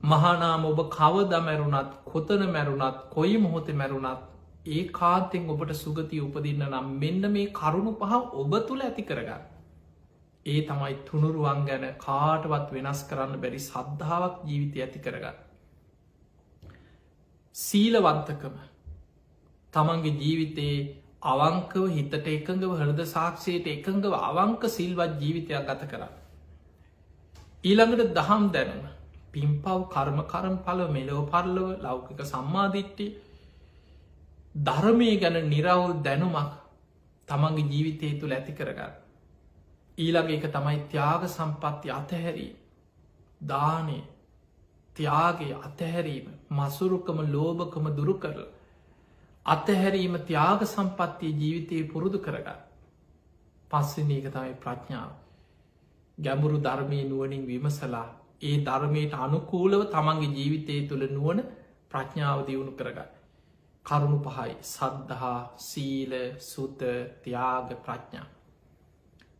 මහානාම ඔබ කවද මැරුණත් කොතන මැරුණත් කොයි මොහොත මැරුණත් ඒ කාන්තෙන් ඔබට සුගතිය උපදින්න නම් මෙන්න මේ කරුණු පහ ඔබ තුළ ඇති කරගන්න. ඒ තමයි තුනුරුවන් ගැන කාටවත් වෙනස් කරන්න බැරි සද්ධාවක් ජීවිතය ඇති කරගන්න. සීලවන්තකම තමන්ගේ ජීවිතයේ අවංකව හිතට එකඟව හෘද සාක්ෂයට එකඟව අවංක සිල්වත් ජීවිතයක් ගත කරන්න. ඊළඟට දහම් දැනුම පිම්පව් කර්ම කරම් පල මෙලෝ පරලව ලෞකික සම්මාධිට්ටි ධර්මය ගැන නිරවුල් දැනුමක් තමන්ගේ ජීවිතය තුළ ඇති කරගන්න. ඊළඟ එක තමයි ත්‍යාග සම්පත්ති අතහැරීම දානය ත්‍යාගේ අතහැරීම මසුරුකම ලෝභකම දුරු කරල අතහැරීම ත්‍යාග සම්පත්තිය ජීවිතයේ පුරුදු කරගන්න. පස්සෙන එක තමයි ප්‍රඥාව ගැඹුරු ධර්මය නුවනින් විමසලා ඒ ධර්මයට අනුකූලව තමන්ගේ ජීවිතය තුළ නුවන ප්‍රඥාව දියුණු කරගන්න. කරුණු පහයි සද්ධහා සීල සුත ත්‍යාග ප්‍රඥා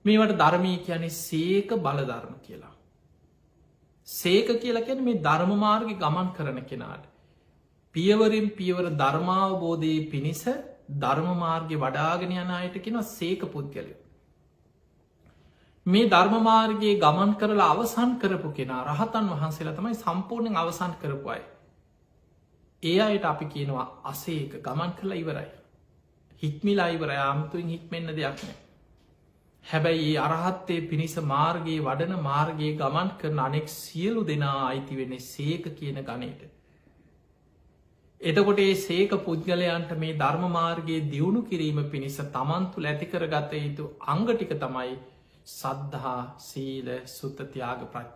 මේවට ධර්මය කියන්නේ සේක බලධර්ම කියලා. සේක කියලා කියන මේ ධර්මමාර්ග ගමන් කරන කෙනාට. පියවරින් පියවර ධර්මාවබෝධයේ පිණිස ධර්මමාර්ග වඩාගෙන යන අයට කෙන සේක පුද්ගලය. මේ ධර්මමාර්ගයේ ගමන් කරලා අවසන් කරපු කෙනා රහතන් වහන්සේලා තමයි සම්පූර්ණයෙන් අවසන් කරපුයි. ඒ අයට අපි කියනවා අසේක ගමන් කරලා ඉවරයි. හික්මිලා ඉවරයි ආමුතුවෙන් හික්මෙන්න්න දෙයක් නෑ. හැබැයි ඒ අරහත්තේ පිණිස මාර්ගයේ වඩන මාර්ගයේ ගමන් කරන අනෙක් සියලු දෙනා අයිති වෙන්නේ සේක කියන ගනයට. එතකොට ඒ සේක පුද්ගලයන්ට මේ ධර්ම මාර්ගයේ දියුණු කිරීම පිණිස තමන්තුළ ඇතිකර ගත යුතු අංගටික තමයි සද්ධහා සීල සුත්ත ත්‍යාග ප්‍රඥා